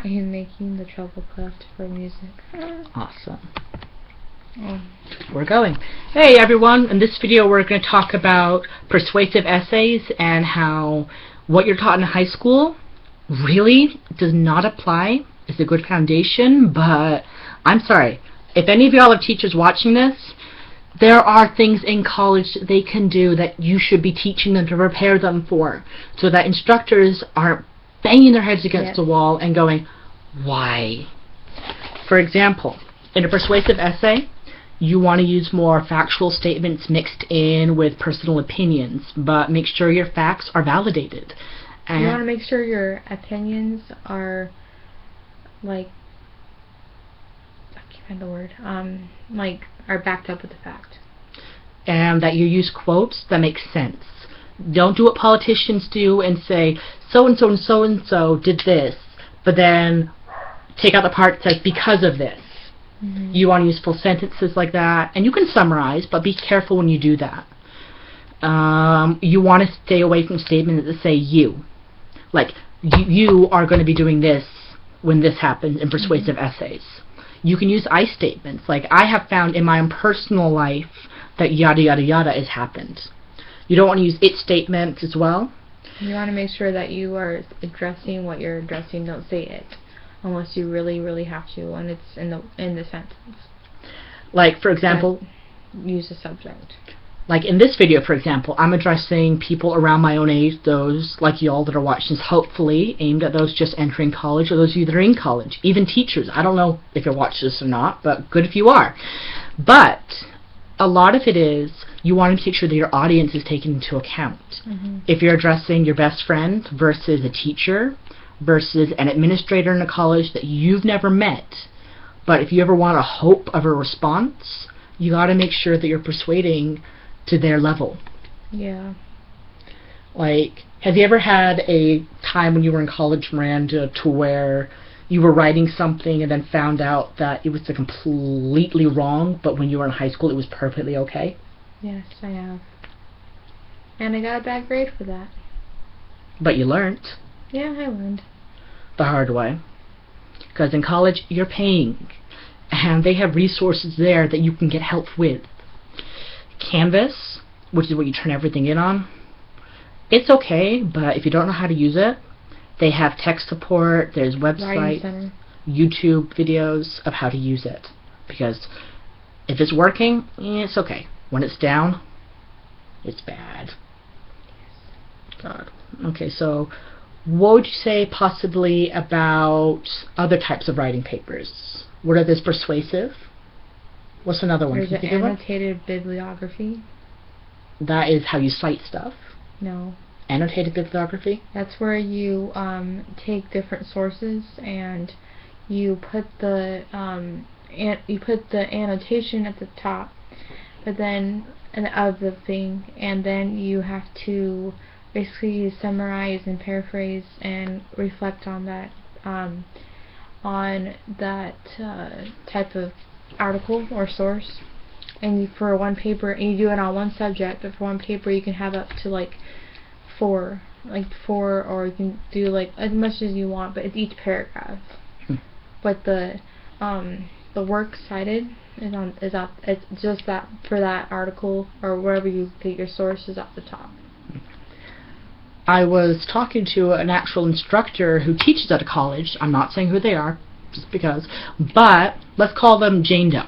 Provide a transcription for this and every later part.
I am making the treble clef for music. Awesome. We're going. Hey everyone, in this video we're going to talk about persuasive essays and how what you're taught in high school really does not apply. It's a good foundation, but I'm sorry. If any of y'all are teachers watching this, there are things in college that they can do that you should be teaching them to prepare them for, so that instructors aren't banging their heads against the wall and going, why? For example, in a persuasive essay, you want to use more factual statements mixed in with personal opinions, but make sure your facts are validated. And you want to make sure your opinions are, like, I can't find the word, like, are backed up with the fact. And that you use quotes that make sense. Don't do what politicians do and say, so-and-so and so-and-so did this, but then take out the part that says, because of this. Mm-hmm. You want to use full sentences like that, and you can summarize, but be careful when you do that. You want to stay away from statements that say you. Like, you are going to be doing this when this happens in persuasive essays. You can use I statements. Like, I have found in my own personal life that yada yada yada has happened. You don't want to use it statements as well. You want to make sure that you are addressing what you're addressing. Don't say it unless you really, really have to, and it's in the sentence. Like, for example, use a subject. Like in this video, for example, I'm addressing people around my own age, those like y'all that are watching this, hopefully aimed at those just entering college or those of you that are in college, even teachers. I don't know if you're watching this or not, but good if you are. But a lot of it is you want to make sure that your audience is taken into account. Mm-hmm. If you're addressing your best friend versus a teacher versus an administrator in a college that you've never met, but if you ever want a hope of a response, you got to make sure that you're persuading to their level. Yeah. Like, have you ever had a time when you were in college, Miranda, to where you were writing something and then found out that it was completely wrong, but when you were in high school it was perfectly okay? Yes, I have. And I got a bad grade for that. But you learned. Yeah, I learned. The hard way. Because in college you're paying, and they have resources there that you can get help with. Canvas, which is what you turn everything in on, it's okay, but if you don't know how to use it, they have tech support, there's websites, YouTube videos of how to use it. Because if it's working, it's okay. When it's down, it's bad. God. Okay, so what would you say possibly about other types of writing papers? What are those persuasive? What's another one? There's an annotated bibliography. That is how you cite stuff? No. Annotated bibliography? That's where you take different sources and you put the annotation at the top, but then of the thing, and then you have to basically summarize and paraphrase and reflect on that type of article or source. And for one paper, and you do it on one subject, but for one paper you can have up to like four, or you can do like as much as you want, but it's each paragraph. But the work cited it's just that for that article or wherever you get your source is at the top. I was talking to an actual instructor who teaches at a college. I'm not saying who they are, just because, but let's call them Jane Doe.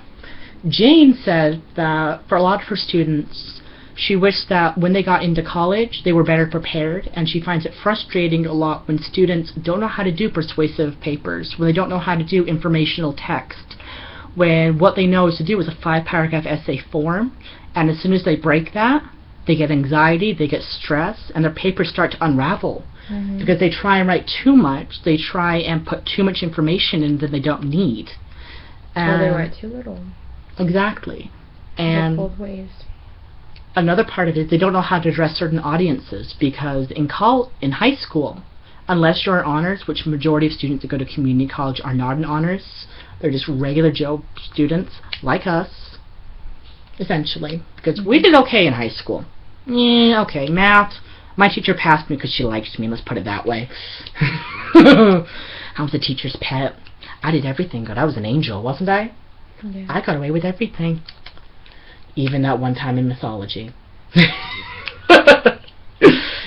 Jane said that for a lot of her students, she wished that when they got into college, they were better prepared, and she finds it frustrating a lot when students don't know how to do persuasive papers, when they don't know how to do informational text, when what they know is to do is a 5-paragraph essay form, and as soon as they break that, they get anxiety, they get stress, and their papers start to unravel. Mm-hmm. Because they try and write too much, they try and put too much information in that they don't need. Or they write too little. Exactly. And both ways. Another part of it is they don't know how to address certain audiences, because in high school, unless you're in honors, which majority of students that go to community college are not in honors, they're just regular Joe students like us, essentially, because we did okay in high school. Yeah, okay, math, My teacher passed me because she liked me, let's put it that way. I was a teacher's pet. I did everything good. I was an angel, wasn't I? Yeah. I got away with everything. Even that one time in mythology.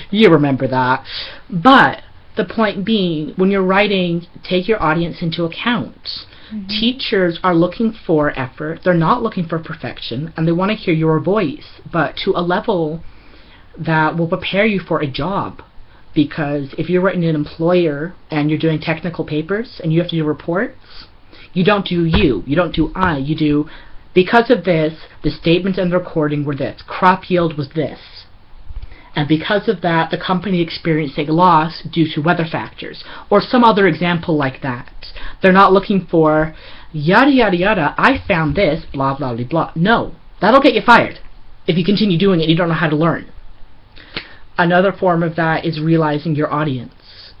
You remember that. But the point being, when you're writing, take your audience into account. Teachers are looking for effort. They're not looking for perfection, and they want to hear your voice, but to a level that will prepare you for a job. Because if you're writing an employer and you're doing technical papers and you have to do reports, you don't do you don't do I, you do, because of this, the statements and the recording were this, crop yield was this. And because of that, the company experienced a loss due to weather factors, or some other example like that. They're not looking for, yada yada yada, I found this, blah blah blah blah. No, that'll get you fired if you continue doing it and you don't know how to learn. Another form of that is realizing your audience.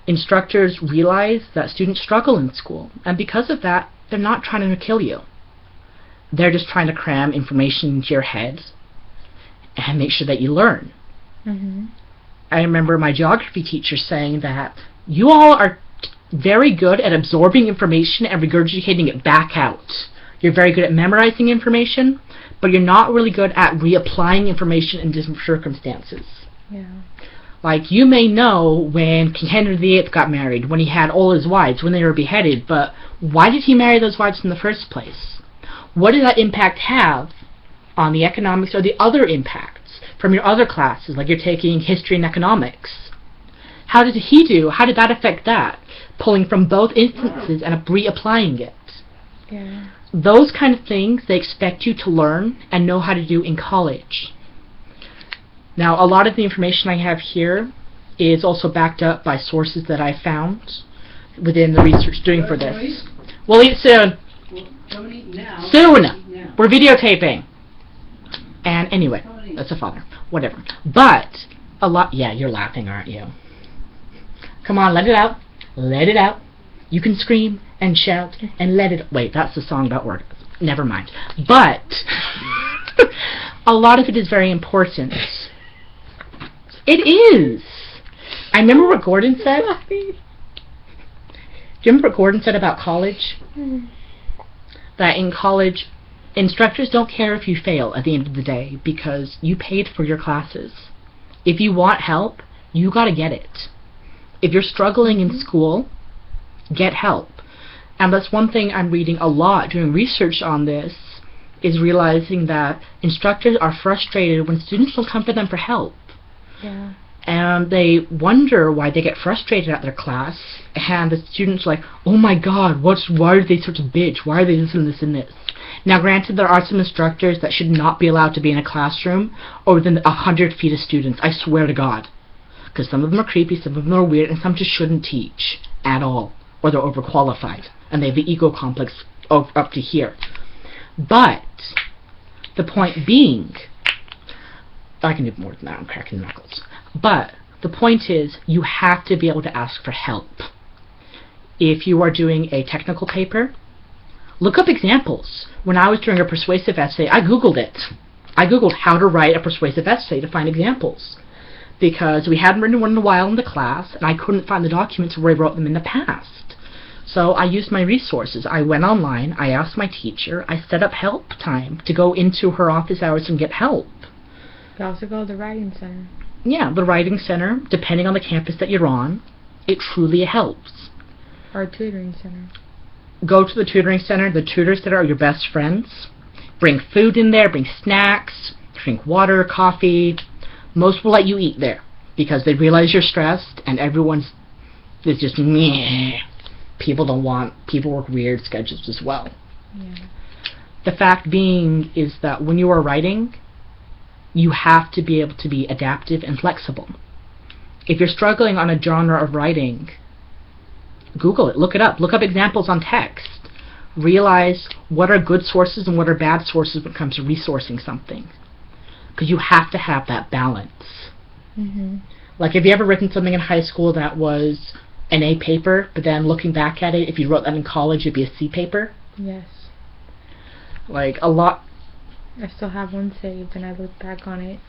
Instructors realize that students struggle in school, and because of that, they're not trying to kill you. They're just trying to cram information into your head and make sure that you learn. I remember my geography teacher saying that you all are very good at absorbing information and regurgitating it back out. You're very good at memorizing information, but you're not really good at reapplying information in different circumstances. Yeah. Like, you may know when King Henry VIII got married, when he had all his wives, when they were beheaded, but why did he marry those wives in the first place? What did that impact have on the economics or the other impacts from your other classes, like you're taking history and economics? How did he do? How did that affect that? Pulling from both instances and reapplying it. Yeah. Those kind of things they expect you to learn and know how to do in college. Now, a lot of the information I have here is also backed up by sources that I found within the research doing for this. We'll eat soon. Soon! We're videotaping. And anyway, that's a father. Whatever. But, a lot... Yeah, you're laughing, aren't you? Come on, let it out. Let it out. You can scream and shout and let it... Wait, that's the song about orgasm. Never mind. But, a lot of it is very important. It is! I remember what Gordon said. Do you remember what Gordon said about college? That in college, instructors don't care if you fail at the end of the day because you paid for your classes. If you want help, you gotta get it. If you're struggling in school, get help. And that's one thing I'm reading a lot doing research on this, is realizing that instructors are frustrated when students don't come to them for help. Yeah. And they wonder why they get frustrated at their class, and the students are like, oh my god, why are they such a bitch? Why are they this and this and this? Now granted, there are some instructors that should not be allowed to be in a classroom or within 100 feet of students, I swear to god. Because some of them are creepy, some of them are weird, and some just shouldn't teach at all. Or they're overqualified, and they have the ego complex up to here. But, the point being, I can do more than that, I'm cracking knuckles. But, the point is, you have to be able to ask for help. If you are doing a technical paper, look up examples. When I was doing a persuasive essay, I Googled it. I Googled how to write a persuasive essay to find examples. Because we hadn't written one in a while in the class, and I couldn't find the documents where I wrote them in the past. So I used my resources. I went online, I asked my teacher, I set up help time to go into her office hours and get help. You also go to the writing center. Yeah, the writing center, depending on the campus that you're on, it truly helps. Or a tutoring center. Go to the tutoring center. The tutors that are your best friends. Bring food in there, bring snacks, drink water, coffee. Most will let you eat there because they realize you're stressed and everyone's is just meh. People work weird schedules as well. Yeah. The fact being is that when you are writing, you have to be able to be adaptive and flexible. If you're struggling on a genre of writing, Google it, look it up, look up examples on text. Realize what are good sources and what are bad sources when it comes to resourcing something. Because you have to have that balance. Like, have you ever written something in high school that was an A paper, but then looking back at it, if you wrote that in college, it'd be a C paper? Yes. Like, a lot... I still have one saved, and I look back on it.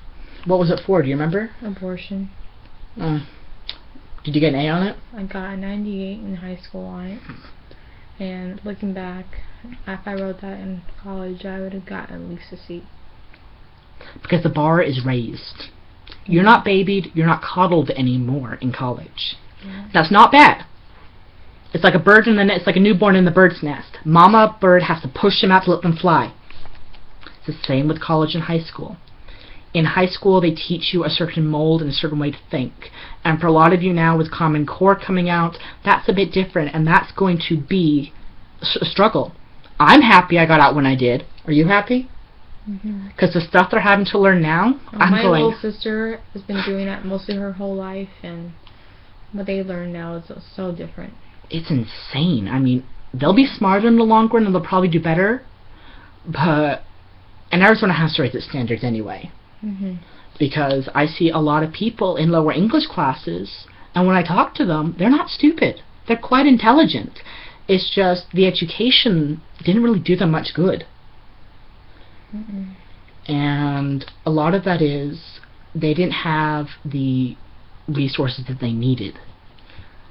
What was it for? Do you remember? Abortion. Did you get an A on it? I got a 98 in high school on it. And looking back, if I wrote that in college, I would have gotten at least a C. Because the bar is raised. You're not babied, you're not coddled anymore in college. Yeah. That's not bad. It's like a bird in the nest. It's like a newborn in the bird's nest. Mama bird has to push them out to let them fly. It's the same with college and high school. In high school, they teach you a certain mold and a certain way to think. And for a lot of you now, with Common Core coming out, that's a bit different, and that's going to be a struggle. I'm happy I got out when I did. Are you happy? Because the stuff they're having to learn now, my little sister has been doing that mostly her whole life, and what they learn now is so different. It's insane. I mean, they'll be smarter in the long run, and they'll probably do better. But, and Arizona has to raise its standards anyway. Because I see a lot of people in lower English classes, and when I talk to them, they're not stupid. They're quite intelligent. It's just the education didn't really do them much good. And a lot of that is they didn't have the resources that they needed.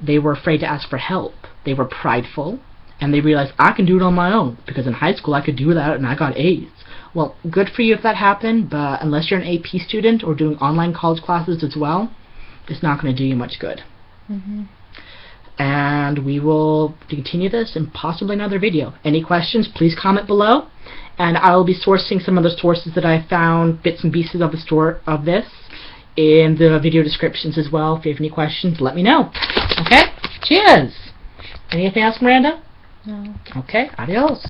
They were afraid to ask for help. They were prideful, and they realized, I can do it on my own, because in high school I could do that and I got A's. Well, good for you if that happened, but unless you're an AP student or doing online college classes as well, it's not going to do you much good. And we will continue this in possibly another video. Any questions, please comment below, and I will be sourcing some of the sources that I found, bits and pieces of this, in the video descriptions as well. If you have any questions, let me know. Okay? Cheers! Anything else, Miranda? No. Okay, adios.